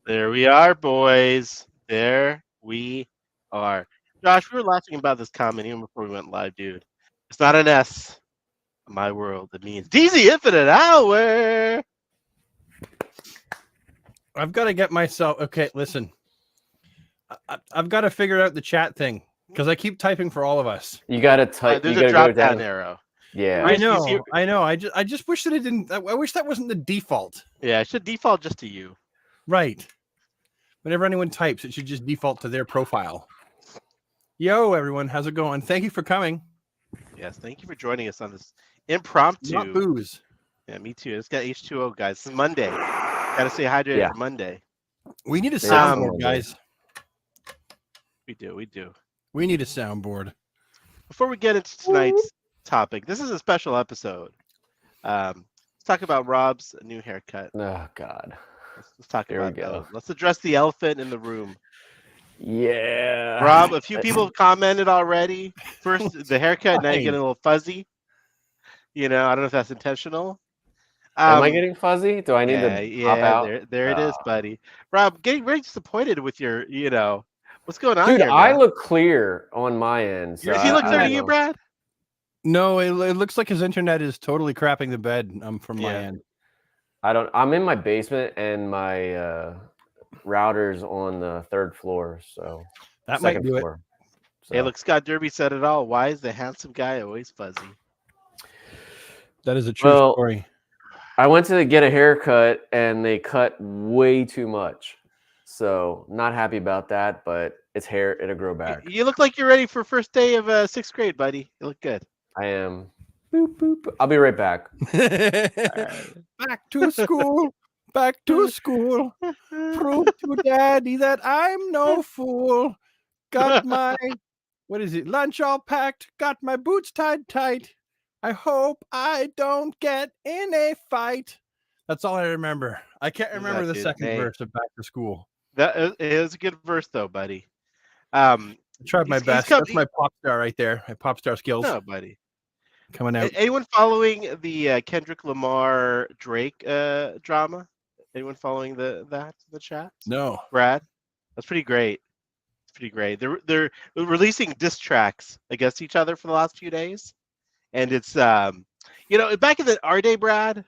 There we are, boys. There we are. Josh, we were laughing about this comment even before we went live, dude. It's not an S in my world. It means DZ Infinite Hour. I've got to get myself. Okay, listen. I've got to figure out the chat thing because I keep typing for all of us. You gotta type. There's You a gotta go drop down down. arrow. Yeah, I know. I just wish that it didn't. I wish that wasn't the default. Yeah, it should default just to you. Right. Whenever anyone types, it should just default to their profile. Yo, everyone, how's it going? Thank you for coming. Yes, thank you for joining us on this impromptu. Not booze. Yeah, me too. It's got H2O, guys. This is Monday. Gotta stay hydrated Yeah. for Monday. We need a Yeah, soundboard, guys. We do. We need a soundboard. Before we get into tonight's topic, this is a special episode. Let's talk about Rob's new haircut. Oh God. Let's talk Here we about go. that. Let's address the elephant in the room. Yeah. Rob, a few people have commented already. First, the haircut, now you're Fine. getting a little fuzzy. I don't know if that's intentional. Am I getting fuzzy? Do I need yeah, to pop yeah, out? there it is, buddy. Rob, getting very disappointed with your, what's going on Dude, here, I man? look clear on my end. So Does he look I clear to don't you, know. Brad? No, it looks like his internet is totally crapping the bed from my Yeah. end. I'm in my basement and my router's on the third floor. So That might second do it. floor. So, Hey, look, Scott Derby said it all. Why is the handsome guy always fuzzy? That is a true Well, story. I went to get a haircut and they cut way too much. So not happy about that, but it's hair. It'll grow back. You look like you're ready for first day of sixth grade, buddy. You look good. I am. Boop, boop. I'll be right back. Back to school. Back to school. Prove to daddy that I'm no fool. Got my, lunch all packed. Got my boots tied tight. I hope I don't get in a fight. That's all I remember. I can't remember the dude. second Hey. verse of Back to School. It is a good verse, though, buddy. I tried my He's best. come- That's my pop star right there. My pop star skills No, buddy. coming out. Anyone following the Kendrick Lamar Drake drama? Anyone following the chat? No. Brad, that's pretty great. It's pretty great. They're releasing diss tracks against each other for the last few days, and it's back in our day, Brad.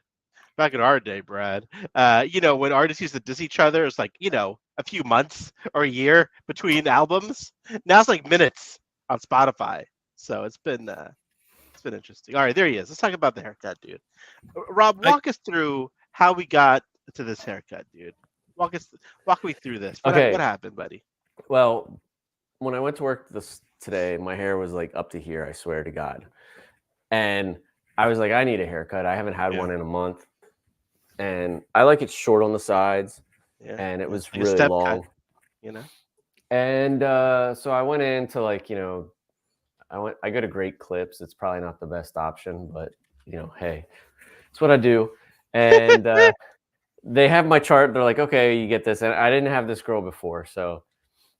Back in our day, Brad. When artists used to diss each other, it's like a few months or a year between albums. Now it's like minutes on Spotify. So it's been interesting. All right, there he is. Let's talk about the haircut, dude. Rob, walk us through how we got to this haircut, dude. Walk me through this. What happened, buddy? Well, when I went to work today, my hair was like up to here, I swear to God. And I was like, I need a haircut. I haven't had one in a month. And I like it short on the sides. Yeah. And it was Like a really step long. cut, And so I went into I go to Great Clips. It's probably not the best option, but hey, it's what I do. And they have my chart. They're like, okay, you get this. And I didn't have this girl before, so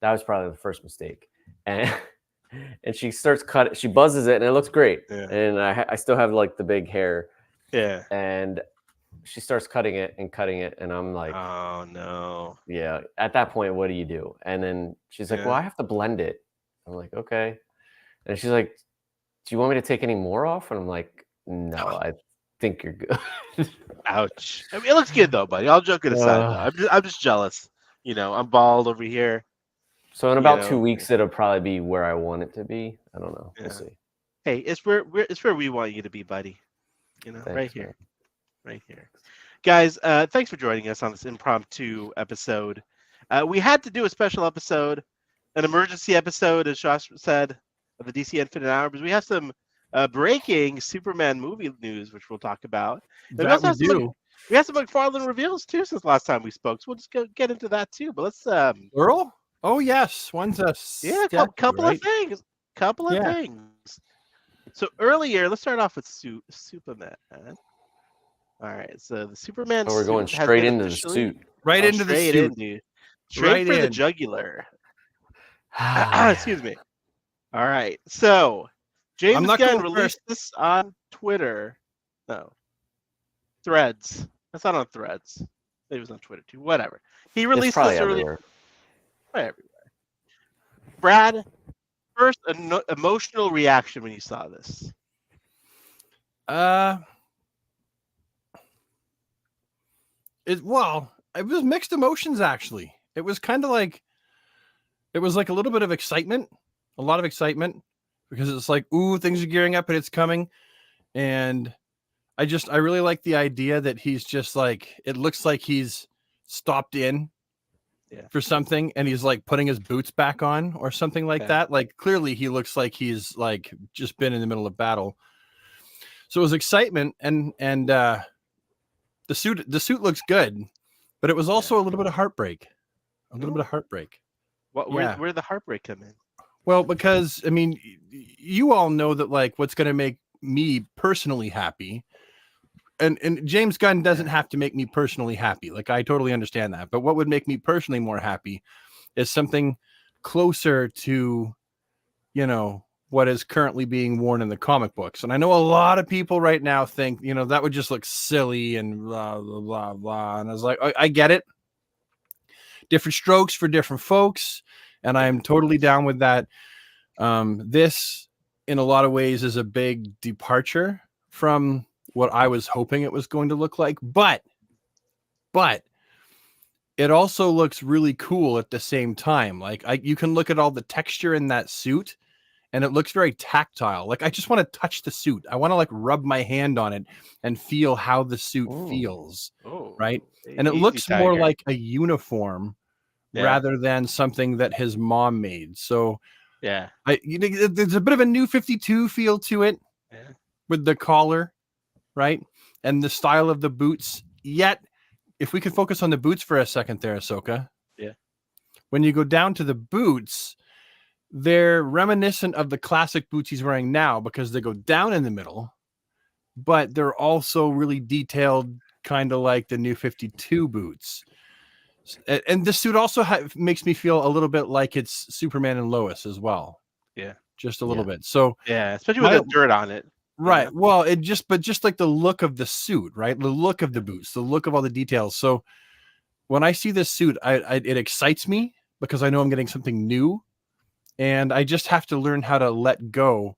that was probably the first mistake. And she starts cutting. She buzzes it, and it looks great. Yeah. And I still have like the big hair. Yeah. And she starts cutting it, and I'm like, oh no. Yeah. At that point, what do you do? And then she's like, well, I have to blend it. I'm like, okay. And she's like, do you want me to take any more off? And I'm like, no, I think you're good. Ouch. I mean, it looks good though, buddy. All joking aside, though. I'm just jealous. I'm bald over here. So in about 2 weeks, it'll probably be where I want it to be. I don't know. Yeah. We'll see. Hey, it's where we want you to be, buddy. Thanks, right here. man. Right here. Guys, thanks for joining us on this impromptu episode. We had to do a special episode, an emergency episode, as Josh said, of the DC Infinite Hour, because we have some breaking Superman movie news, which we'll talk about. And That we do. We have some McFarlane reveals, too, since last time we spoke, so we'll just get into that, too. But let's... Earl? Oh, yes. One's a couple of things. Things. So earlier, let's start off with Superman. All right, so the Superman. Oh, we're going suit has straight been into the officially- suit. Right into the straight suit. in, dude. Straight Right for the in. jugular. Excuse me. All right, so James I'm not Gunn going released this on Twitter. No, Threads. That's not on Threads. Maybe it was on Twitter too. Whatever. He It's released probably this early. everywhere. Everywhere. Brad, first emotional reaction when you saw this. It was mixed emotions actually. It was kind of like a little bit of excitement, a lot of excitement, because it's like, ooh, things are gearing up and it's coming. And I really like the idea that he's just like, it looks like he's stopped in for something and he's like putting his boots back on or something like that. Like clearly he looks like he's like just been in the middle of battle. So it was excitement and the suit looks good, but it was also a little bit of heartbreak. Where did the heartbreak come in? Well, because I mean, you all know that like what's going to make me personally happy, and James Gunn doesn't have to make me personally happy. Like I totally understand that, but what would make me personally more happy is something closer to, you know, what is currently being worn in the comic books. And I know a lot of people right now think, you know, that would just look silly and blah blah blah blah. And I was like, I get it. Different strokes for different folks, and I'm totally down with that. This, in a lot of ways, is a big departure from what I was hoping it was going to look like, but it also looks really cool at the same time. Like you can look at all the texture in that suit, and it looks very tactile. Like I just want to touch the suit. I want to like rub my hand on it and feel how the suit feels, right? And it looks more like a uniform rather than something that his mom made. So there's a bit of a New 52 feel to it with the collar, right? And the style of the boots. Yet, if we could focus on the boots for a second there, Ahsoka. Yeah. When you go down to the boots, they're reminiscent of the classic boots he's wearing now because they go down in the middle, but they're also really detailed, kind of like the New 52 boots. And this suit also makes me feel a little bit like it's Superman and Lois as well. Yeah. Just a little bit. So especially with the dirt on it. Right. Yeah. Well, just like the look of the suit, right? The look of the boots, the look of all the details. So when I see this suit, it excites me because I know I'm getting something new, and I just have to learn how to let go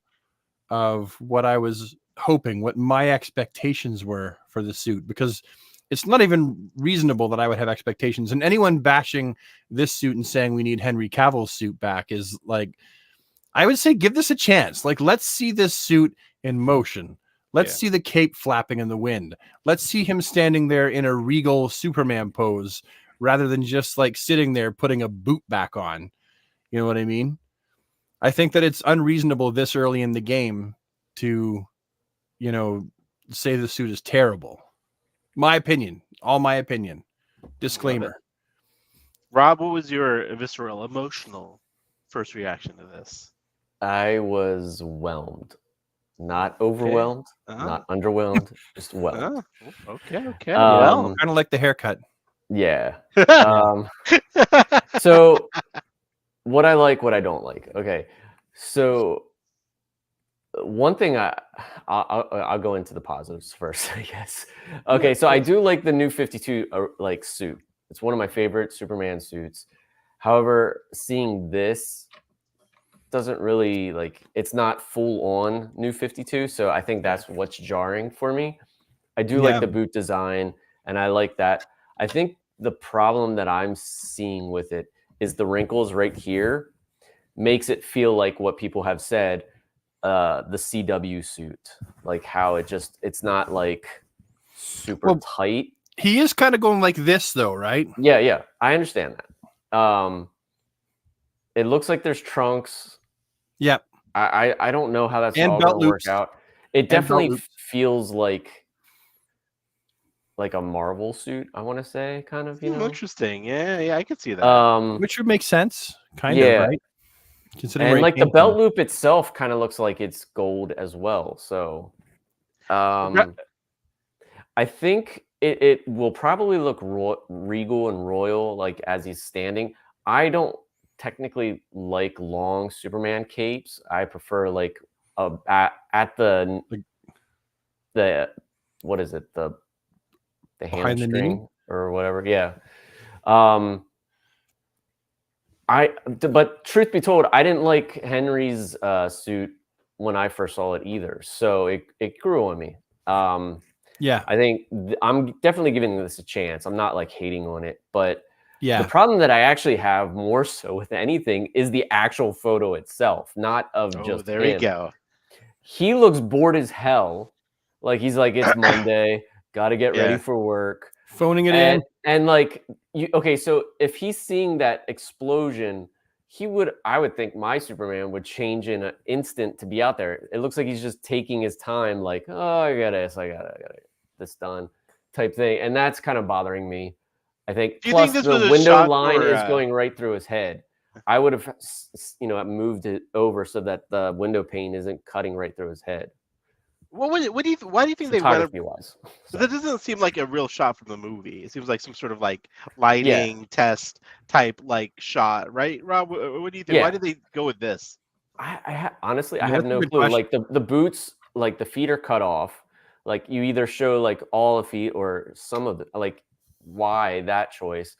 of what I was hoping, what my expectations were for the suit, because it's not even reasonable that I would have expectations. And anyone bashing this suit and saying we need Henry Cavill's suit back is like, I would say give this a chance. Like, let's see this suit in motion. Let's see the cape flapping in the wind. Let's see him standing there in a regal Superman pose rather than just like sitting there putting a boot back on. You know what I mean? I think that it's unreasonable this early in the game to, you know, say the suit is terrible. My opinion, all my opinion. Disclaimer. Rob, what was your visceral, emotional first reaction to this? I was whelmed. Not overwhelmed, not underwhelmed, just whelmed. Okay. Kind of like the haircut. Yeah. So what I like, what I don't like. Okay. So one thing I'll go into the positives first, I guess. Okay, so I do like the New 52 like suit. It's one of my favorite Superman suits. However, seeing this doesn't really like, it's not full on New 52, so I think that's what's jarring for me. I do like the boot design, and I like that. I think the problem that I'm seeing with it is the wrinkles right here makes it feel like what people have said, the CW suit, like how it's not like super tight. He is kind of going like this though, right? Yeah, I understand that. It looks like there's trunks. Yep. I don't know how that's and all belt gonna loops. work out. It definitely feels like a Marvel suit, I want to say, kind of, you know. Interesting. Yeah, I could see that. Which would make sense, kind of, right? And like the belt loop itself kind of looks like it's gold as well. So I think it will probably look regal and royal, like as he's standing. I don't technically like long Superman capes. I prefer like at the what is it, the hamstring or whatever. Yeah. But truth be told, I didn't like Henry's suit when I first saw it either. So it grew on me. Yeah. I think I'm definitely giving this a chance. I'm not like hating on it, but Yeah. the problem that I actually have more so with anything is the actual photo itself, not of just there him. we go. He looks bored as hell. Like he's like, it's Monday, got to get ready for work. Phoning it in. And like, okay, so if he's seeing that explosion, I would think my Superman would change in an instant to be out there. It looks like he's just taking his time, like, oh, I gotta get this done type thing. And that's kind of bothering me. I think. Do you Plus, think this the was a window shot line for, is going right through his head. I would have, moved it over so that the window pane isn't cutting right through his head. What do you? Why do you think they went? Photography-wise, so that doesn't seem like a real shot from the movie. It seems like some sort of like lighting test type like shot, right? Rob, what do you think? Yeah. Why did they go with this? Honestly, I Yeah, have that's a no good clue. question. Like the boots, like the feet are cut off. Like you either show like all the feet or some of the like. Why that choice?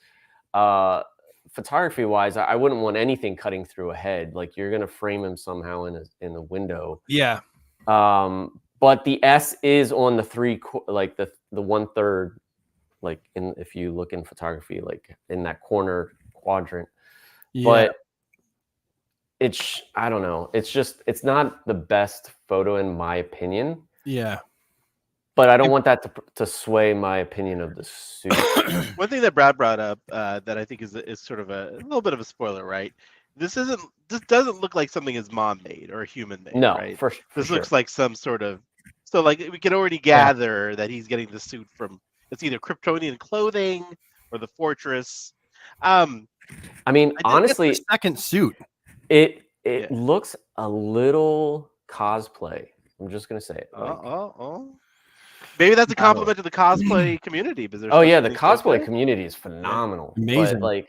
Photography wise, I wouldn't want anything cutting through a head. Like you're gonna frame him somehow in the window. Yeah. But the S is on the like the 1/3, like if you look in photography, like in that corner quadrant. Yeah. But I don't know. It's not the best photo in my opinion. Yeah. But I don't want that to sway my opinion of the suit. One thing that Brad brought up that I think is sort of a little bit of a spoiler, right? This doesn't look like something his mom made or a human made, No, right? for This sure. looks like some sort of like we can already gather that he's getting the suit from it's either Kryptonian clothing or the fortress. I mean, honestly, it's the second suit. It looks a little cosplay. I'm just gonna say it. Maybe that's a compliment to the cosplay community. Because the cosplay community is phenomenal. Amazing. But, like,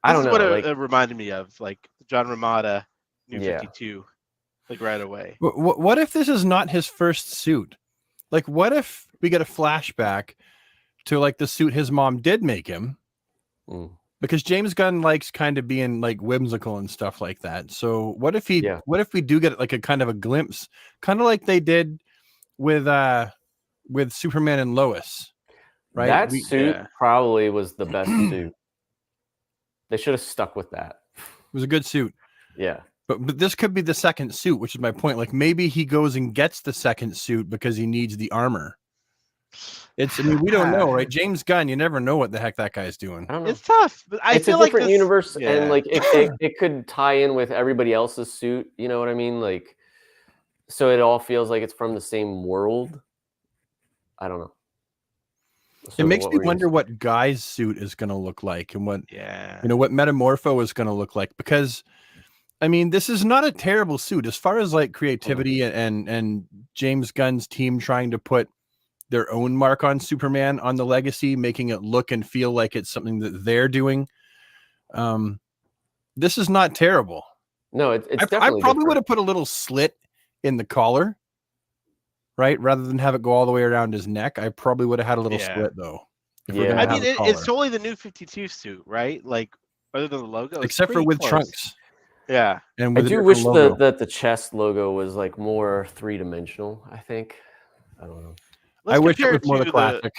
I don't know. What it reminded me of, like John Ramada, New 52, like right away. What if this is not his first suit? Like, what if we get a flashback to like the suit his mom did make him? Because James Gunn likes kind of being like whimsical and stuff like that. So what if we do get like a kind of a glimpse, kind of like they did with Superman and Lois, right? That suit probably was the best suit. They should have stuck with that. It was a good suit. Yeah. But this could be the second suit, which is my point. Like maybe he goes and gets the second suit because he needs the armor. We don't know, right? James Gunn, you never know what the heck that guy's doing. I don't know. It's tough. But I feel a different like universe, and like it could tie in with everybody else's suit. You know what I mean? Like, so it all feels like it's from the same world. I don't know. So it makes me wonder what Guy's suit is going to look like, and what what Metamorpho is going to look like. Because, I mean, this is not a terrible suit as far as like creativity and James Gunn's team trying to put their own mark on Superman, on the legacy, making it look and feel like it's something that they're doing. This is not terrible. No, it's definitely. I probably would have put a little slit in the collar, right, rather than have it go all the way around his neck. I probably would have had a little split though. I mean, it's totally the New 52 suit, right? Like, other than the logo, except for with trunks. Yeah, and I do wish that the chest logo was like more 3-dimensional. I think. I don't know. I wish it was more the classic.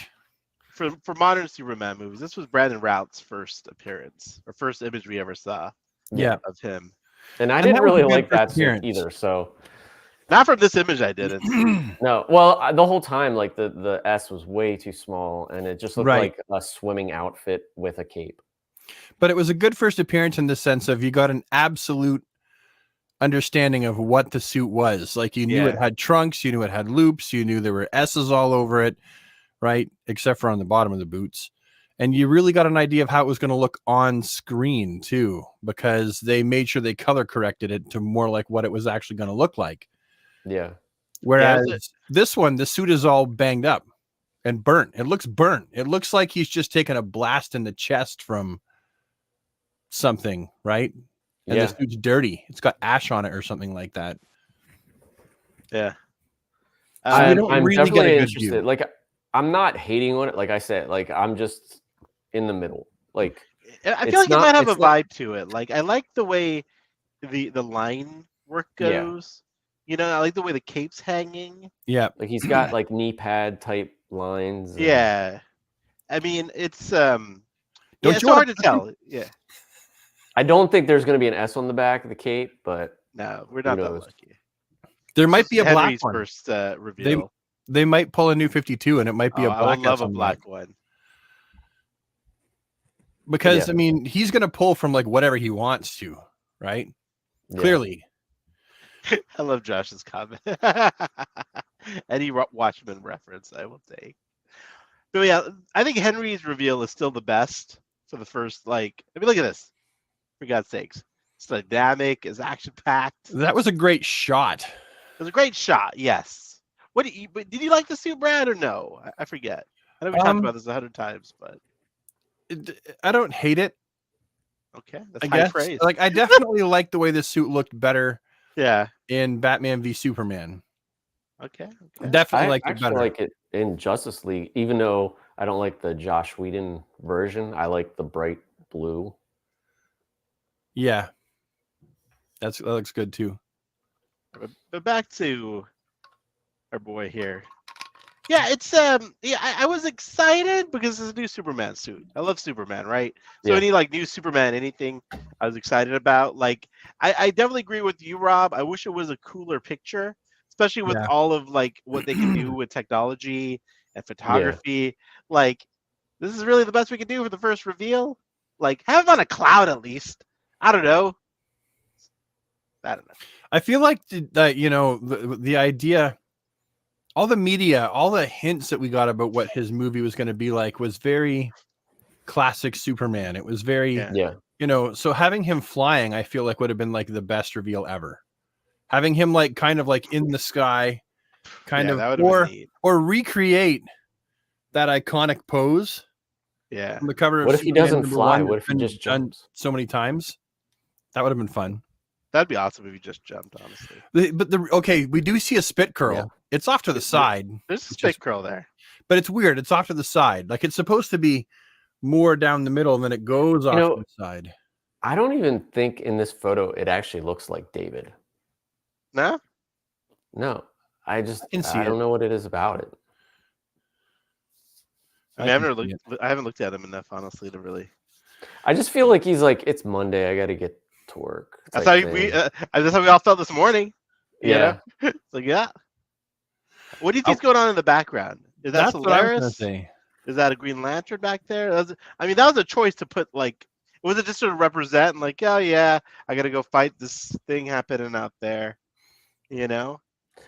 For modern Superman movies, this was Brandon Routh's first appearance, or first image we ever saw. Yeah, of him. And I didn't really like that suit either. So, not from this image, I didn't. No, well, the whole time, like the S was way too small, and it just looked like a swimming outfit with a cape. But it was a good first appearance in the sense of you got an absolute understanding of what the suit was. Like you knew it had trunks, you knew it had loops, you knew there were S's all over it, right? Except for on the bottom of the boots. And you really got an idea of how it was going to look on screen too, because they made sure they color corrected it to more like what it was actually going to look like. Yeah. Whereas this one, the suit is all banged up and burnt. It looks burnt. It looks like he's just taken a blast in the chest from something, right? And the suit's dirty. It's got ash on it or something like that. Yeah. I'm really definitely interested. Like, I'm not hating on it. Like I said, like I'm just in the middle. Like I it's feel like it not- might have a it's not- vibe to it. Like I like the way the line work Yeah. goes. You know, I like the way the cape's hanging. Yeah. like he's got like knee pad type lines. and- Yeah. I mean, it's Don't it's you so wanna hard to tell. Yeah. I don't think there's going to be an S on the back of the cape, but No, we're not that knows? lucky. There might be a black Henry's one. first reveal. They might pull a new 52, and it might be a I black. would love S a on black that. one. Because Yeah. I mean, he's gonna pull from like whatever he wants to, right? yeah. Clearly. I love Josh's comment. Any Watchmen reference, I will take. But yeah, I think Henry's reveal is still the best for the first. Like, I mean, look at this. For God's sakes, it's dynamic, it's action packed. It That was a great shot. was a great shot. Yes. What did you like the suit, Brad, or no? I forget. I know we talked about this 100 times, but I don't hate it. okay, that's I high guess. praise. Like I definitely like the way this suit looked better Yeah. in Batman v Superman. Okay. Okay. Definitely I liked it actually better. like it in Justice League, even though I don't like the Josh Whedon version. I like the bright blue. Yeah. That looks good too. But back to our boy here. Yeah, it's yeah, I was excited because it's a new Superman suit. I love Superman, right? So Yeah. any like new Superman, anything I was excited about. Like I definitely agree with you, Rob. I wish it was a cooler picture, especially with Yeah. all of like what they can do with technology and photography. Like this is really the best we can do for the first reveal. Like have him on a cloud at least. I don't know. I don't know. I feel like that the idea, all the media, all the hints that we got about what his movie was going to be like was very classic Superman. It was very, Yeah. Yeah. so having him flying, I feel like would have been like the best reveal ever. Having him like kind of like in the sky, kind Yeah, of, that would have been neat. or recreate that iconic pose Yeah. on the cover of What if he Superman doesn't number fly? one What that's if he been just done jumps? so many times? That would have been fun. That'd be awesome if he just jumped, honestly. Okay, we do see a spit curl. Yeah. It's off to the side, There's a Which spit is- curl there. but it's weird. It's off to the side. Like it's supposed to be more down the middle, and then it goes off know- to the side. I don't even think in this photo it actually looks like David. No? No, I can see don't it. know what it is about it. I mean, I can haven't see looked. I haven't looked at him enough, honestly, to really. I just feel like he's like, it's Monday. I got to get to work. That's type how we. thing. That's how we all felt this morning. you yeah. know? It's like, yeah. What do you think's going on in the background? Is that That's what I was gonna Solaris? say. Is that a Green Lantern back there? I mean, that was a choice to put like. Was it just to represent like, oh yeah, I got to go fight this thing happening out there, you know?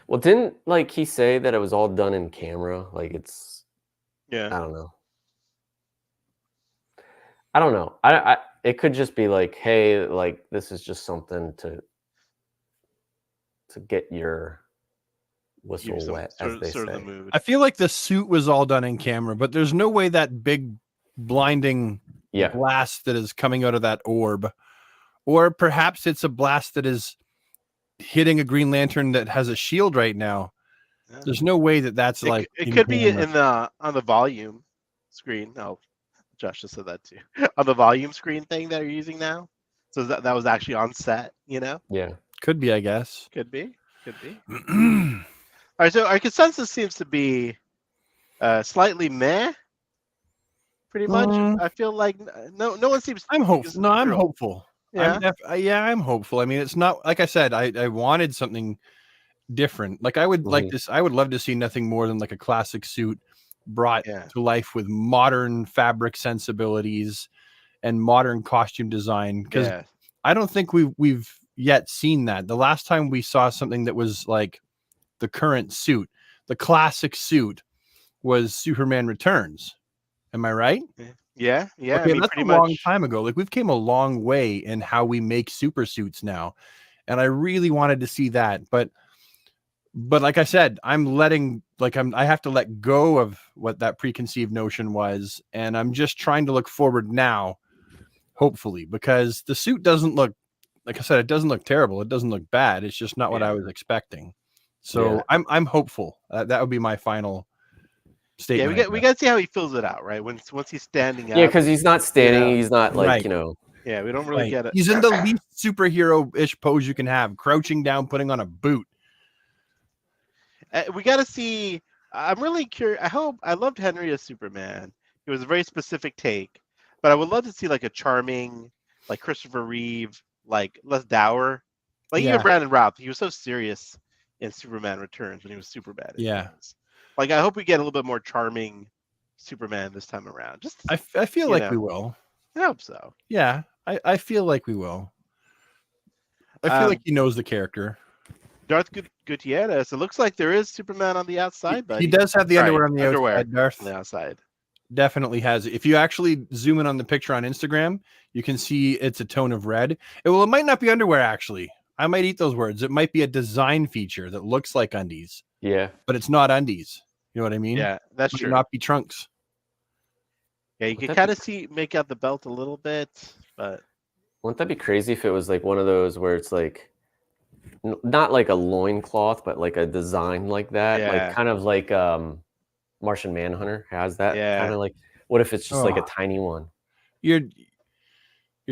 Well, didn't like he say that it was all done in camera? Like it's, Yeah. I don't know. I don't know. I it could just be like, hey, like this is just something to get your whistle Give you some wet, sort as of- they sort of say. the mood. I feel like the suit was all done in camera, but there's no way that big blinding Yeah. blast that is coming out of that orb, or perhaps it's a blast that is hitting a Green Lantern that has a shield right now. Yeah. There's no way that that's It, like it in could be camera. in the on the volume screen. No, Josh just said that too. On the volume screen thing that you're using now. So that was actually on set. You know, Yeah. Could be, I guess. could be. All right. So our consensus seems to be slightly meh. Pretty much. Mm. I feel like no one seems. I'm hopeful. No, I'm thrilled. hopeful. Yeah. I'm hopeful. I mean, it's not like I said. I wanted something different. Like I would like Mhm. this. I would love to see nothing more than like a classic suit brought Yeah. to life with modern fabric sensibilities and modern costume design. Because Yeah. I don't think we've yet seen that. The last time we saw something that was like the current suit, the classic suit, was Superman Returns. Am I right? Yeah. Yeah. Okay, I mean, that's a pretty long much. time ago. Like we've came a long way in how we make super suits now, and I really wanted to see that. But like I said, I have to let go of what that preconceived notion was, and I'm just trying to look forward now, hopefully, because the suit doesn't look, like I said, it doesn't look terrible. It doesn't look bad. It's just not what Yeah. I was expecting. So Yeah. I'm hopeful. That would be my final statement. Yeah, we got to see how he fills it out, right? Once he's standing up. Yeah, because he's not standing. Yeah. He's not like Right. you know. Yeah, we don't really get it. He's in the least superhero-ish pose you can have, crouching down, putting on a boot. We got to see. I'm really curious. I loved Henry as Superman. It was a very specific take, but I would love to see like a charming, like Christopher Reeve, like less dour, like Yeah. even Brandon Routh. He was so serious in Superman Returns when he was Superman. Yeah. Like I hope we get a little bit more charming Superman this time around. Just I feel You like know. we will. I hope so. Yeah, I feel like we will. I feel like he knows the character. Darth Gutierrez. It looks like there is Superman on the outside, but He does have the Sorry, underwear on the underwear outside. Darth on the outside. definitely has it. If you actually zoom in on the picture on Instagram, you can see it's a tone of red. It might not be underwear, actually. I might eat those words. It might be a design feature that looks like undies, Yeah. but it's not undies. You know what I mean? Yeah, that's It might true. not be trunks. Yeah, you Would can that kind be- of make out the belt a little bit, but Wouldn't that be crazy if it was like one of those where it's like not like a loincloth, but like a design like that? Yeah. Like kind of like Martian Manhunter has that Yeah. kind of like what if it's just like a Oh. tiny one? You're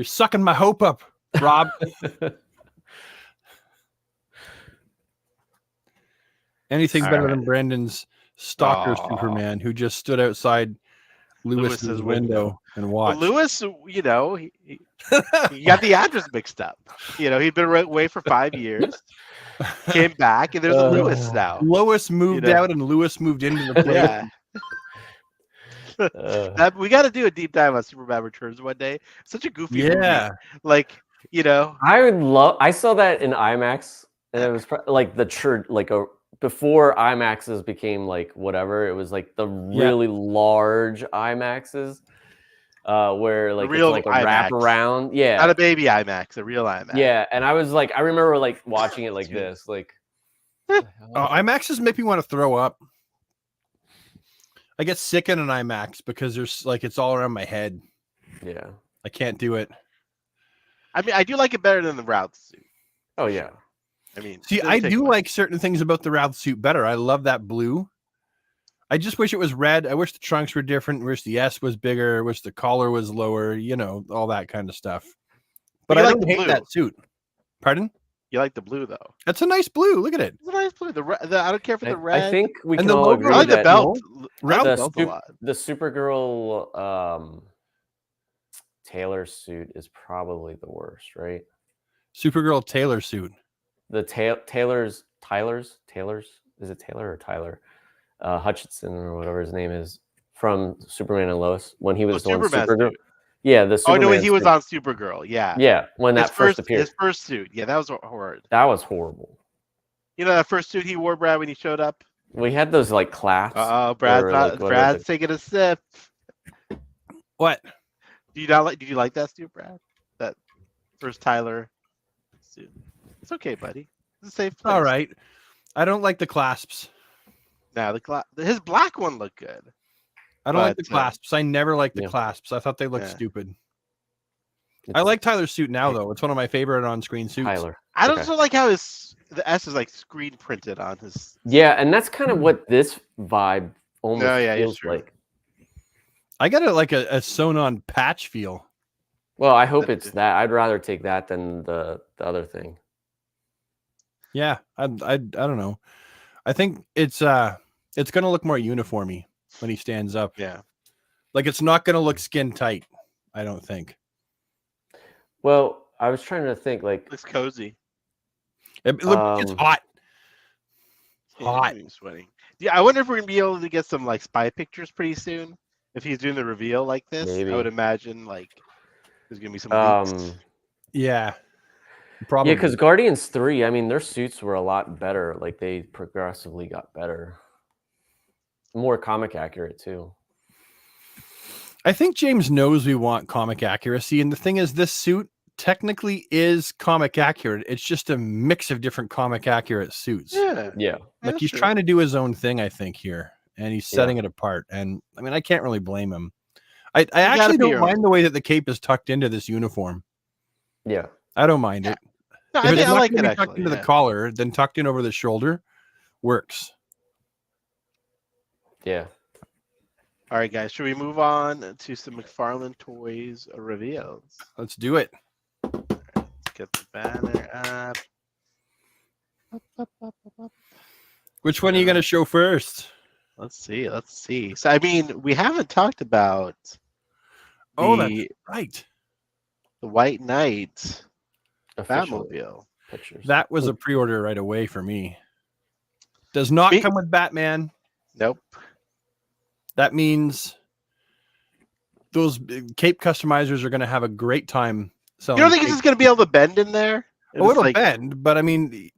sucking my hope up, Rob. Anything All better right. than Brandon's stalker Aw. Superman who just stood outside Lewis's Lewis's window and But watched. Lewis, he got the address mixed up. He'd been away for 5 years, came back, and there's a Lewis now. Lois moved know. out and Lewis moved into the place. Yeah, we got to do a deep dive on Superman Returns one day. Such a goofy movie. Like I saw that in IMAX, and it was like the church, before IMAXs became like whatever. It was like the really large IMAXs, where like real it's like a IMAX. wraparound. Yeah, not a baby IMAX, a real IMAX. yeah. And I was like, I remember like watching it like this, like. IMAXs make me want to throw up. I get sick in an IMAX because there's like it's all around my head. Yeah. I can't do it. I mean, I do like it better than the Routh suit. Oh yeah. I mean, See, I do like certain things about the Routh suit better. I love that blue. I just wish it was red. I wish the trunks were different. I wish the S was bigger. I wish the collar was lower. All that kind of stuff. But you I like don't the hate blue. that suit. Pardon? You like the blue though. That's a nice blue. Look at it. It's a nice blue. I don't care for the red. I think we And can the all logo- agree I like the that belt. Routh I like the the belt a lot. the Supergirl Taylor suit is probably the worst, right? Supergirl Taylor suit. The Tyler's is it Taylor or Tyler Hutchinson or whatever his name is from Superman and Lois when he was on Superman Supergirl. suit. Yeah, the Oh Superman no, when he was suit. on Supergirl. Yeah. Yeah, when that first appeared. His first suit. Yeah, that was horrid. That was horrible. You know that first suit he wore, Brad, when he showed up? We had those like clasps. Oh, Brad's or, not, like, what are Brad's they- taking a sip. What? Did you like that suit, Brad? That first Tyler suit. It's okay, buddy. It's a safe place. All right. I don't like the clasps. Now his black one looked good. I don't like the But, clasps. I never liked the Yeah. clasps. I thought they looked Yeah. stupid. I It's like Tyler's suit now, though. It's one of my favorite on-screen suits. Tyler. I don't Okay. also like how the S is like screen printed on his. Yeah, and that's kind of what this vibe almost No, yeah, it's feels true. like. I got a sewn-on patch feel. Well, I hope it's that. I'd rather take that than the other thing. Yeah, I don't know. I think it's gonna look more uniformy when he stands up. Yeah. Like it's not gonna look skin tight. I don't think. Well, I was trying to think like Looks cozy. Look, it's hot. Hot. I'm sweating. Yeah, I wonder if we're gonna be able to get some like spy pictures pretty soon. If he's doing the reveal like this, Maybe. I would imagine like there's gonna be some leaks. Yeah, probably. yeah, because Guardians 3, I mean, their suits were a lot better. Like they progressively got better. More comic accurate too. I think James knows we want comic accuracy, and the thing is, this suit technically is comic accurate. It's just a mix of different comic accurate suits. Yeah. Yeah. Like he's trying to do his own thing, I think, here, and he's Yeah. setting it apart. And I mean, I can't really blame him. I gotta actually be don't your mind the way that the cape is tucked into this uniform. Yeah. I don't mind it. No, If I it's think I not like gonna it be tucked actually. into Yeah. the collar, then tucked in over the shoulder, works. Yeah. All right, guys. Should we move on to some McFarlane Toys reveals? Let's do it. Let's get the banner up. Which one are you going to show first? Let's see. Let's see. So, I mean, we haven't talked about Oh, that's the right. White Knight Officially, Batmobile. pictures. That was a pre-order right away for me. Does not Me- come with Batman. Nope. That means those cape customizers are going to have a great time selling. You don't think it's capes. just going to be able to bend in there? Oh, It's it'll like- bend, but I mean,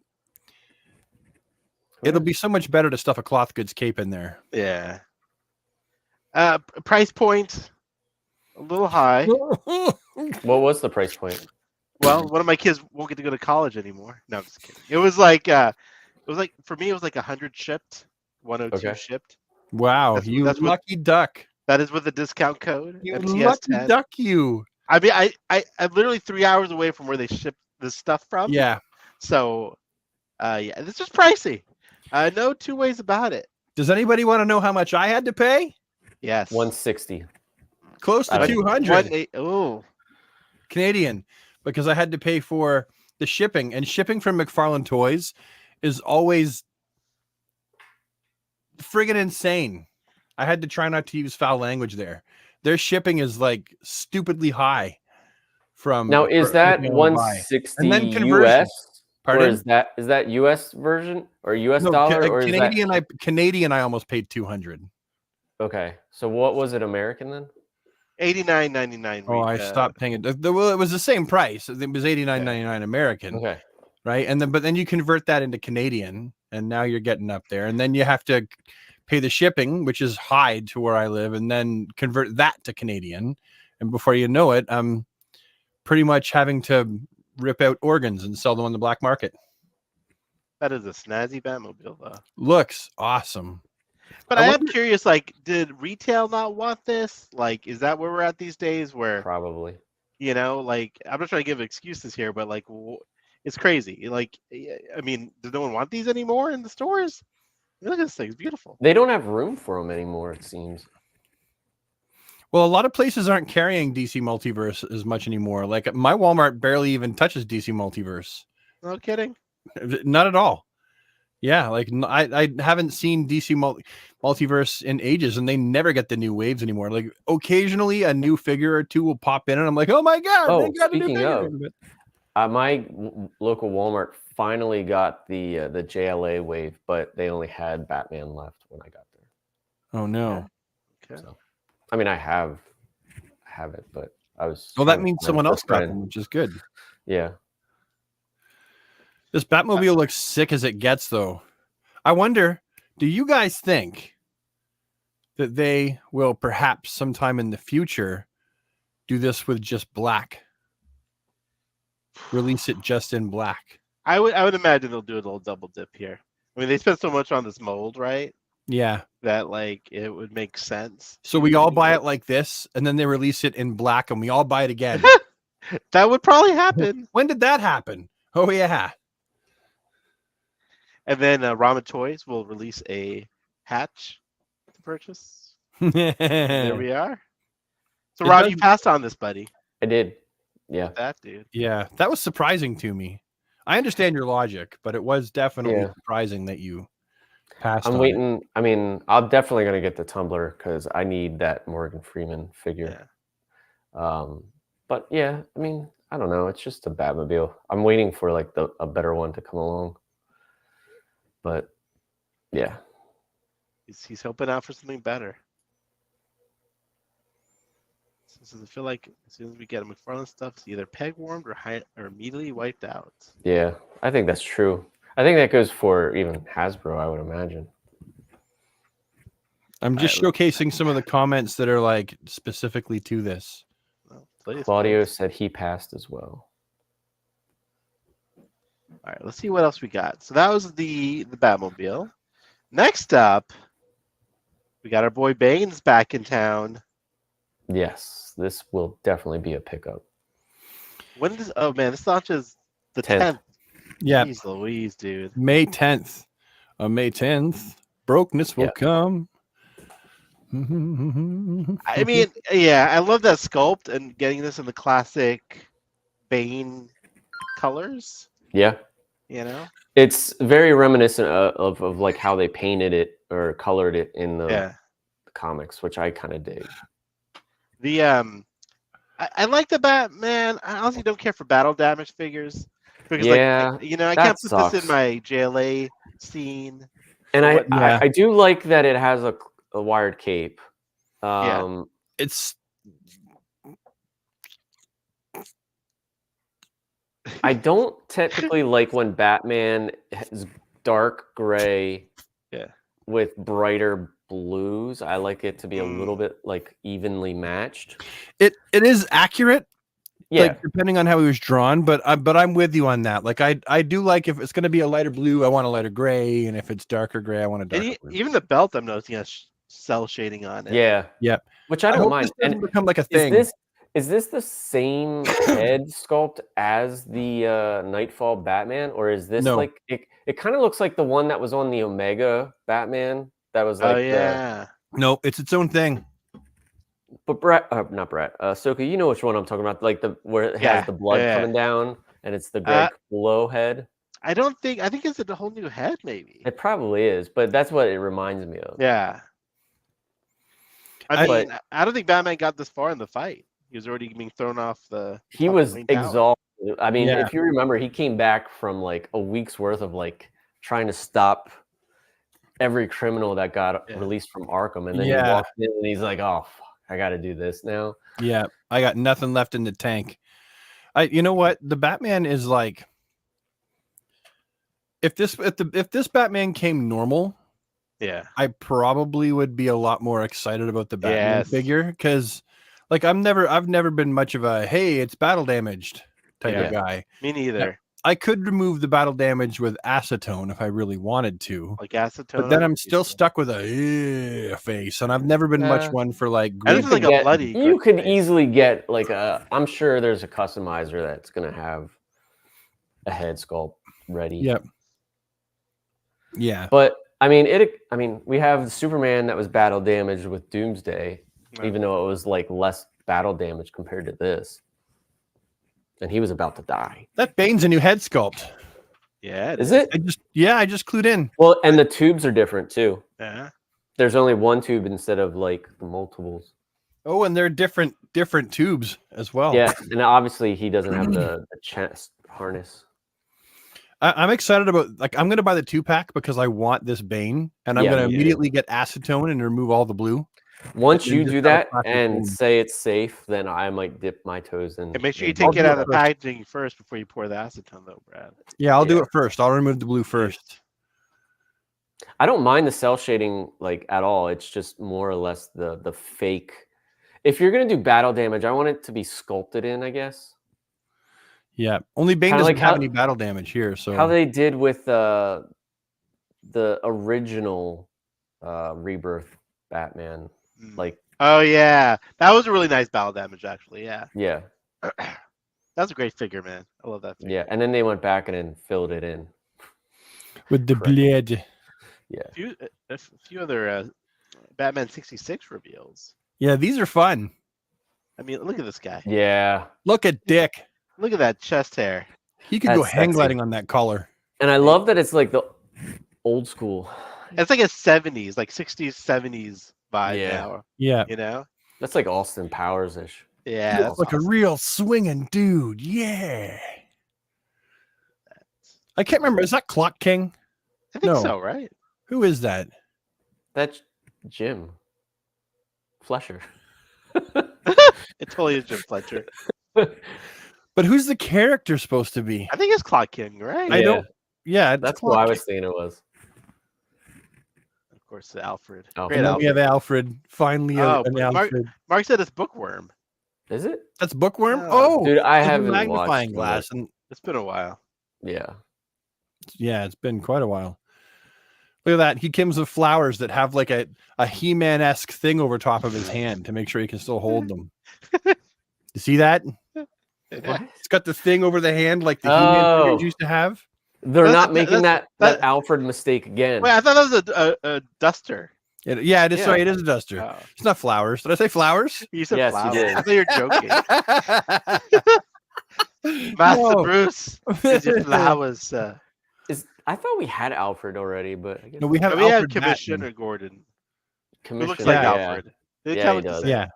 it'll be so much better to stuff a cloth goods cape in there. Yeah. Price point a little high. What was the price point? Well, one of my kids won't get to go to college anymore. No, I'm just kidding. It was like for me it was like 100 shipped, 102 Okay. shipped. Wow, That's- you that's what- lucky duck. That is with the discount code You MTS10. lucky duck, you. I mean, I'm literally 3 hours away from where they ship this stuff from. Yeah. So, yeah, this is pricey. No two ways about it. Does anybody want to know how much I had to pay? Yes. 160. Close to One- 200 Oh, Canadian, because I had to pay for the shipping, and shipping from McFarlane Toys is always friggin' insane. I had to try not to use foul language there. Their shipping is like stupidly high. From Now, is for that everything I buy. 160 And then conversion. US? Or Pardon? is that US version or US No, dollar or Canadian. is that... Canadian. I almost paid 200. Okay, so what was it American then? $89.99. Oh, I stopped paying it. Well, it was the same price. It was $89.99 American, Okay, right? And then, but then you convert that into Canadian, and now you're getting up there. And then you have to pay the shipping, which is high to where I live, and then convert that to Canadian. And before you know it, I'm pretty much having to rip out organs and sell them on the black market. That is a snazzy Batmobile, though. Looks awesome. But I I am wonder- curious, like, did retail not want this? Like, is that where we're at these days? Where, probably. you know, like, I'm not trying to give excuses here, but like, it's crazy. Like, I mean, does no one want these anymore in the stores? Look at this thing; it's beautiful. They don't have room for them anymore, it seems. Well, a lot of places aren't carrying DC Multiverse as much anymore. Like my Walmart barely even touches DC Multiverse. No kidding. Not at all. Yeah, like I haven't seen DC Multiverse in ages, and they never get the new waves anymore. Like occasionally a new figure or two will pop in, and I'm like, oh my god, Oh, they got a new speaking figure. of, my local Walmart finally got the JLA wave, but they only had Batman left when I got there. Oh no. Okay. So, I mean, I have it, but I was. Well, that trying to means find someone it for else got friend. them, which is good. Yeah. This Batmobile looks sick as it gets, though. I wonder, do you guys think that they will perhaps sometime in the future do this with just black? Release it just in black. I would imagine they'll do a little double dip here. I mean, they spent so much on this mold, right? Yeah. That like it would make sense. So we all buy it like this, and then they release it in black, and we all buy it again. That would probably happen. When did that happen? Oh, yeah. And then Rama Toys will release a hatch to purchase. There we are. So It Rob, does- you passed on this, buddy. I did. Yeah. That dude. Yeah, that was surprising to me. I understand your logic, but it was definitely Yeah. surprising that you passed I'm on it. waiting. I mean, I'm definitely gonna get the Tumblr because I need that Morgan Freeman figure. But yeah, I mean, I don't know. It's just a Batmobile. I'm waiting for like a better one to come along. But yeah, He's hoping out for something better. So does it feel like as soon as we get a McFarlane stuff, it's either peg warmed or immediately wiped out? yeah, I think that's true. I think that goes for even Hasbro, I would imagine. I'm just showcasing some of the comments that are like specifically to this. Well, please, Claudio please. said he passed as well. All right, let's see what else we got. So that was the Batmobile. Next up, we got our boy Bane's back in town. Yes, this will definitely be a pickup. When does? Oh man, this launches the 10th. 10th. Yeah, Jeez Louise, dude. May 10th. On May 10th, brokenness will Yeah. come. I mean, yeah, I love that sculpt and getting this in the classic Bane colors. Yeah. You know. It's very reminiscent of like how they painted it or colored it in the Yeah. comics, which I kind of dig. The I like the Batman. I honestly don't care for battle damage figures because, Yeah, like, you know, I that can't put this sucks. in my JLA scene. And or whatnot. Yeah. I do like that it has a wired cape. Yeah. It's I don't typically like when Batman is dark gray Yeah. with brighter blues. I like it to be a little bit like evenly matched. it is accurate, Yeah. like depending on how he was drawn, but I'm with you on that. Like I do like if it's going to be a lighter blue, I want a lighter gray, and if it's darker gray, I want a darker blue. Even the belt, I'm noticing has cell shading on it. Yeah. Yep. Which I don't hope mind. this doesn't And become like a thing. is this the same head sculpt as the Nightfall Batman, or is this No. like it kind of looks like the one that was on the Omega Batman that was like Oh yeah. No, it's its own thing. but not Brett, Soka, you know which one I'm talking about, like where it Yeah, has the blood yeah. coming down and it's the Greg Lowe head. I think it's a whole new head, maybe. It probably is, but that's what it reminds me of. Yeah. I mean, I don't think Batman got this far in the fight. He was already being thrown off the. He top was of the tower. exhausted. I mean, Yeah. if you remember, he came back from like a week's worth of like trying to stop every criminal that got released from Arkham, and then he walked in and he's like, "Oh, fuck, I got to do this now." Yeah, I got nothing left in the tank. You know what? The Batman is like, if this Batman came normal, Yeah. I probably would be a lot more excited about the Batman Yes. figure, because like I've never been much of a hey, it's battle damaged type of guy. Me neither. I could remove the battle damage with acetone if I really wanted to, Like acetone. but then I'm still stuck with a face, and I've never been much one for like. I just like a bloody. You could easily get like I'm sure there's a customizer that's gonna have a head sculpt ready. Yep. Yeah. But I mean, we have Superman that was battle damaged with Doomsday, even though it was like less battle damage compared to this. And he was about to die. That Bane's a new head sculpt. Yeah. Is it? I just clued in. Well, and the tubes are different too. Yeah. There's only one tube instead of like the multiples. Oh, and they're different tubes as well. Yeah, and obviously he doesn't have the chest harness. I'm excited about, like, I'm going to buy the 2-pack because I want this Bane, and I'm going to immediately get acetone and remove all the blue. Once you do that and say it's safe, then I might dip my toes in. And make sure you take it out of the packaging first before you pour the acetone, though, Brad. Yeah, I'll do it first. I'll remove the blue first. I don't mind the cell shading like at all. It's just more or less the fake. If you're gonna do battle damage, I want it to be sculpted in, I guess. Yeah, only Bane doesn't have any battle damage here. So how they did with the original Rebirth Batman, like. Oh yeah, that was a really nice battle damage, actually. Yeah. Yeah. That's a great figure, man. I love that figure. Yeah, and then they went back and then filled it in with the blade. Yeah. A few other Batman 66 reveals. Yeah, these are fun. I mean, look at this guy. Yeah. Look at Dick. Look at that chest hair. He could go hang gliding on that collar. And I love that it's like the old school. It's like a 70s, like 60s, 70s vibe now. Yeah. You know? That's like Austin Powers-ish. Yeah. That's like awesome. A real swinging dude. Yeah. I can't remember. Is that Clock King? I think so, right? Who is that? That's Jim Fletcher. It totally is Jim Fletcher. But who's the character supposed to be? I think it's Clock King, right? I don't. Yeah, that's what I was thinking it was. Of course, Alfred. Great Alfred. We have Alfred. Finally, an Alfred. Mark said it's Bookworm. Is it? That's Bookworm. Oh, dude, I haven't magnifying watched glass, and it's been a while. Yeah. Yeah, it's been quite a while. Look at that. He comes with flowers that have like a He-Man-esque thing over top of his hand to make sure he can still hold them. You see that? It's got the thing over the hand like the He-Man figures used to have. They're not making that Alfred mistake again. Wait, I thought that was a duster. Yeah, it is. Yeah. Sorry, it is a duster. Oh. It's not flowers. Did I say flowers? You said Yes, you flowers. did. I thought you were joking. Master Bruce, is your flowers? I thought we had Alfred already, but I guess No, we have We have Alfred Commissioner Batman. Gordon. Who Commissioner. looks like Yeah. Alfred. They Yeah, come he with the does. same. Yeah,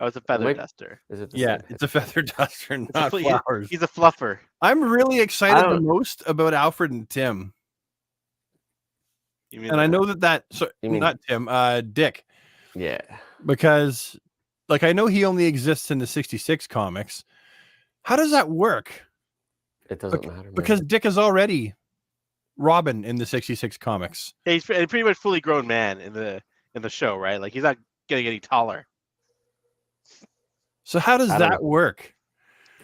Oh, it's a feather Mike- duster. Is it the yeah, same? it's a feather duster, It's not a, flowers. he's a fluffer. I'm really excited the don't- most about Alfred and Tim, You mean and I the- know that so You mean- not Tim, Dick, Yeah. because like I know he only exists in the 66 comics. How does that work? It doesn't matter. man. Because Dick is already Robin in the 66 comics. Yeah, he's a pretty much fully grown man in the show, right? Like he's not getting any taller. So how does I don't that work?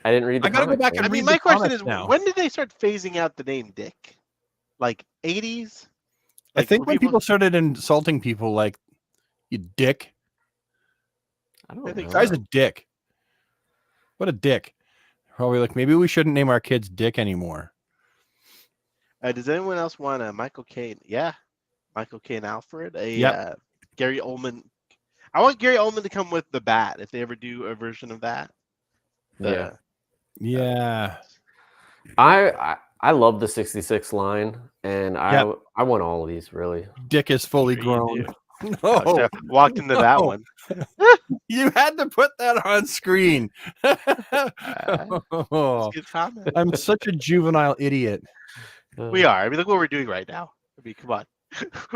I didn't read the I gotta go comics, back man. and I mean, read the my question comics is, now. when did they start phasing out the name Dick? Like 80s? I Like, think were when people started insulting people like you dick, I don't think know. guy's a dick. What a dick. Probably like maybe we shouldn't name our kids Dick anymore. Does anyone else want a Michael Caine? Yeah, Michael Caine Alfred. Yep. Gary Oldman. I want Gary Oldman to come with the bat if they ever do a version of that. Yeah. Yeah. I love the 66 line, and I Yep. I want all of these really. Dick is fully Sure you grown. do. No, Oh, Jeff walked into that no. one. You had to put that on screen. It's good comment. I'm such a juvenile idiot. We are. I mean, look what we're doing right now. I mean, come on.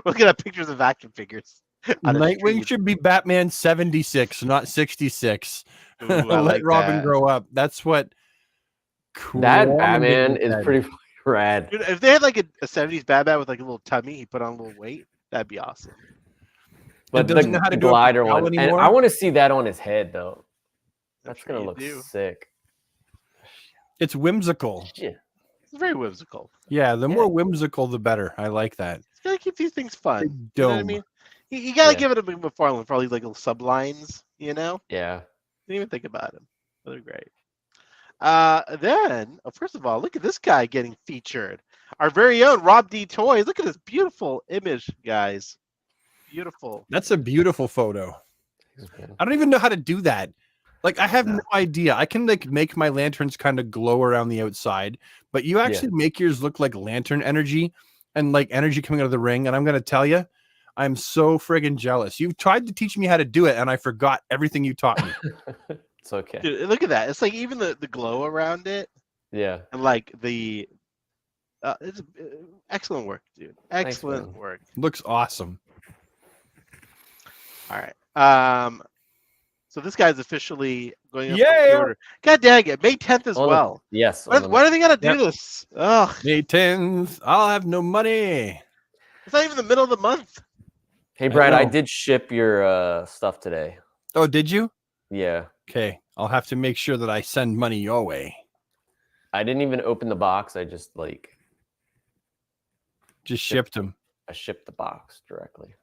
Look at pictures of vacuum figures. on a Nightwing stream. should be Batman 76, not 66. Ooh, I Let like Robin that. grow up. That's what That Kwame Batman is said. pretty fucking rad. Dude, if they had like a 70s Batman with like a little tummy, he put on a little weight, that'd be awesome. But doesn't the know how to do a glider propel one, and anymore? I want to see that on his head though. I'm That's sure gonna you look do. sick. It's whimsical. Shit. It's very whimsical. Yeah, the Yeah. more whimsical, the better. I like that. It's gotta keep these things fun. Big You know what I dome. mean? You gotta Yeah. give it a big McFarlane for all these like little sublines, you know? Yeah. Didn't even think about them. They're great. Then, first of all, look at this guy getting featured. Our very own Rob D. Toys. Look at this beautiful image, guys. Beautiful. That's a beautiful photo. Thanks, man. I don't even know how to do that. Like I have No. no idea. I can like make my lanterns kind of glow around the outside, but you actually make yours look like lantern energy and like energy coming out of the ring. And I'm gonna tell you, I'm so friggin' jealous. You've tried to teach me how to do it, and I forgot everything you taught me. It's okay. Dude, look at that. It's like even the glow around it Yeah. and like the it's excellent work, dude. Thanks, Excellent man. work. Looks awesome. All right. So this guy's officially going up for Yeah. pre-order. God dang it, May 10th as On the- well. Yes. Why, on the- why do they gotta do Yep. this? Ugh, May 10th, I'll have no money. it's not even the middle of the month. Hey Brad, I know. did ship your stuff today. Oh, did you? Yeah. Okay, I'll have to make sure that I send money your way. I didn't even open the box. I just Just shipped them. I shipped the box directly.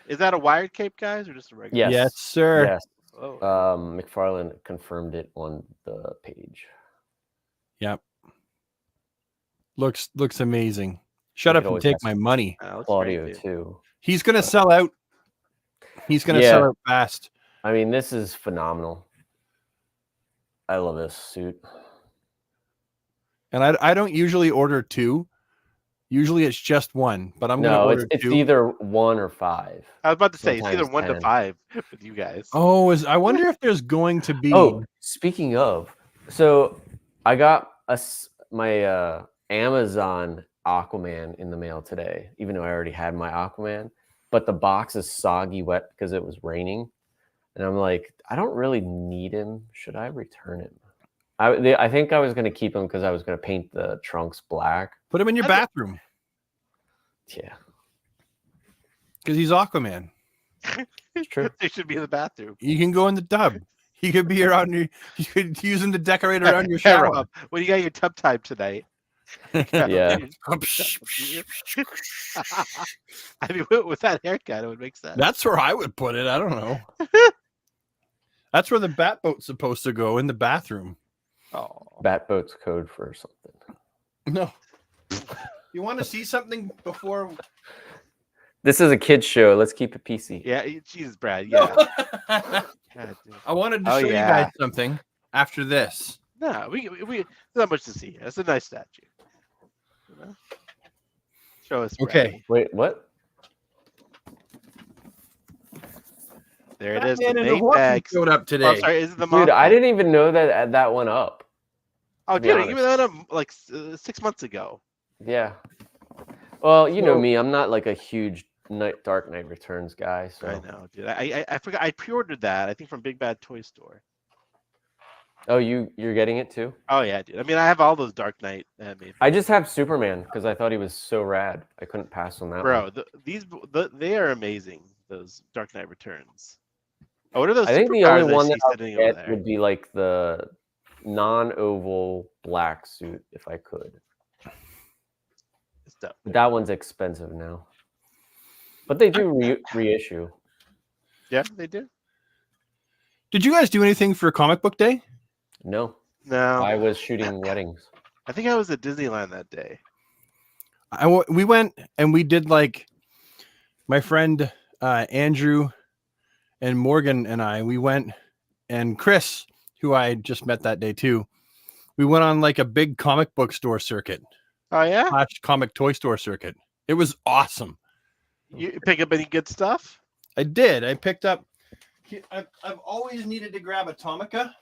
Is that a wired cape, guys, or just a regular? Yes. Yes, sir. Yes. Oh, McFarlane confirmed it on the page. Looks amazing. Shut We up could and always take ask my money. that looks Claudio great, dude. too. He's gonna sell out. He's gonna Yeah. sell out fast. I mean, this is phenomenal. I love this suit. And I don't usually order two. Usually it's just one, but I'm gonna No, order it's two. either 1 or 5. I was about to say it's either Sometimes 1 to 10. 5 with you guys. Oh, I wonder if there's going to be. Oh, speaking of, so I got my Amazon Aquaman in the mail today, even though I already had my Aquaman, but the box is soggy wet because it was raining, and I'm like, I don't really need him. Should I return him? I think I was going to keep him because I was going to paint the trunks black. Put him in your I don't- bathroom Yeah, because he's Aquaman. it's true. They should be in the bathroom. You can go in the tub. He could be around your. You could use him to decorate around your Yeah, shower. Rob, when you got your tub time tonight. Yeah. I mean, with that haircut, it would make sense. That's where I would put it. I don't know. That's where the bat boat's supposed to go, in the bathroom. Oh, Batboat's code for something. No. You want to see something before This is a kids show. Let's keep it PC. Yeah, Jesus, Brad. Yeah. God, dude. I wanted to Oh, show you yeah. guys something after this. No, we there's not much to see. It's a nice statue. You know? Show us. Okay. Bradley. Wait, what? There it is. The Batman and the main Horseman bag. showed up Oh, today. I'm sorry. Is it the Dude, Mothman? I didn't even know that went up. Oh, to be dude, you honest. were that up like 6 months ago. Yeah. Well, you know So- me. I'm not like a huge Dark Knight Returns guy. So I know, dude. I forgot. I pre-ordered that. I think from Big Bad Toy Store. Oh, you're getting it too? Oh yeah, dude. I mean, I have all those Dark Knight. I just have Superman because I thought he was so rad. I couldn't pass on that Bro, one. they are amazing. Those Dark Knight Returns. Oh, what are those? I think the superpowers only one I that see I would sitting over get there? would be like the non-oval black suit if I could. It's dope. But that one's expensive now. But they do reissue. Yeah, they do. Did you guys do anything for Comic Book Day? No, No, I was shooting weddings. I think I was at Disneyland that day. We went and we did like my friend Andrew and Morgan and we went, and Chris, who I had just met that day too. We went on like a big comic book store circuit, Oh yeah, comic toy store circuit. It was awesome. you pick up any good stuff? I did. I picked up. I've always needed to grab Atomica.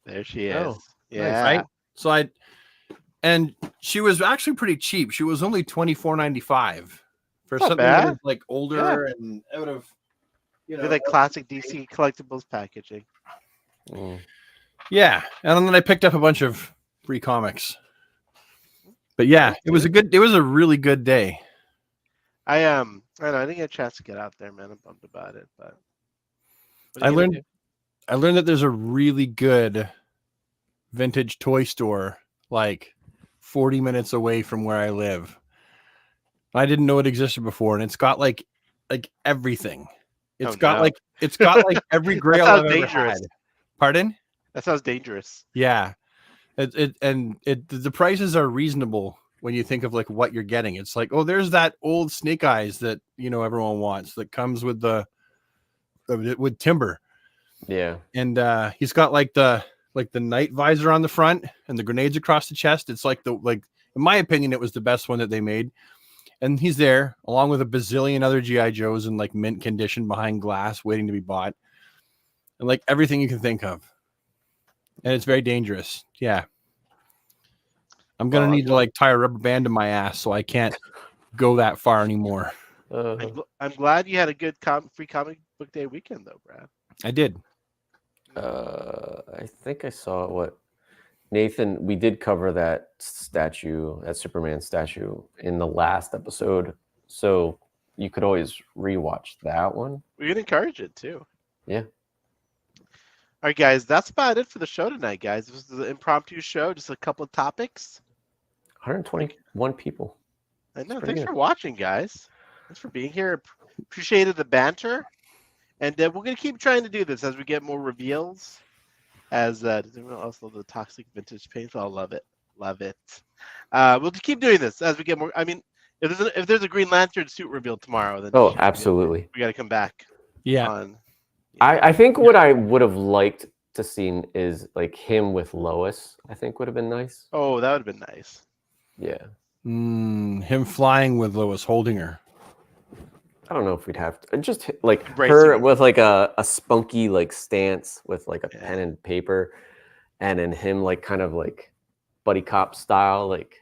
There she is. Oh, yeah. Right. So and she was actually pretty cheap. She was only $24.95 for Not something that bad. was like older and out of, you know, With that classic DC collectibles packaging. Mm. yeah. And then I picked up a bunch of free comics. But yeah, it was a really good day. I don't know, I didn't get a chance to get out there, man. I'm bummed about it, but what are I you gonna learned that there's a really good vintage toy store like 40 minutes away from where I live. I didn't know it existed before, and it's got like Oh, everything. It's got like every grail sounds I've ever dangerous. had. Pardon? That sounds dangerous. Yeah. The prices are reasonable when you think of like what you're getting. It's like, oh, there's that old Snake Eyes that, you know, everyone wants that comes with with timber. Yeah. And he's got like the night visor on the front and the grenades across the chest. It's like in my opinion, it was the best one that they made. And he's there along with a bazillion other GI Joes in like mint condition behind glass, waiting to be bought, and like everything you can think of. And it's very dangerous. Yeah, I'm gonna need to like tie a rubber band to my ass so I can't go that far anymore. I'm glad you had a good free comic book day weekend, though, Brad. I did. I think I saw what Nathan. We did cover that statue, that Superman statue, in the last episode, so you could always rewatch that one. We can encourage it too. Yeah. All right, guys, that's about it for the show tonight, guys. This was an impromptu show, just a couple of topics. 121 people. I know. pretty Thanks good. for watching, guys. Thanks for being here. Appreciated the banter, and we're gonna keep trying to do this as we get more reveals. Does anyone else love the toxic vintage paint? I love it, love it. We'll just keep doing this as we get more. I mean, if there's a Green Lantern suit reveal tomorrow, then Oh, absolutely. we got to come back. Yeah. On. I think what I would have liked to seen is like him with Lois. I think would have been nice. Oh, that would have been nice. Yeah. Him flying with Lois holding her. I don't know if we'd have to just like Embracing her her. with like a spunky like stance with like a Yeah. pen and paper, and then him like kind of like buddy cop style. Like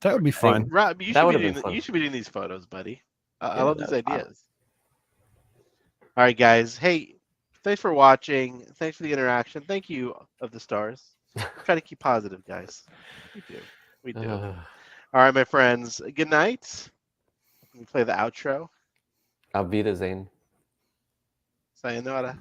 That would be fun. Rob, you That should, would've be been doing, fun. you should be doing these photos, buddy. I Yeah, love these that's ideas. All right, guys. Hey, thanks for watching. Thanks for the interaction. Thank you, of the stars. Try to keep positive, guys. We do. We do. All right, my friends. Good night. Let me play the outro. Auf Wiedersehen. Sayonara.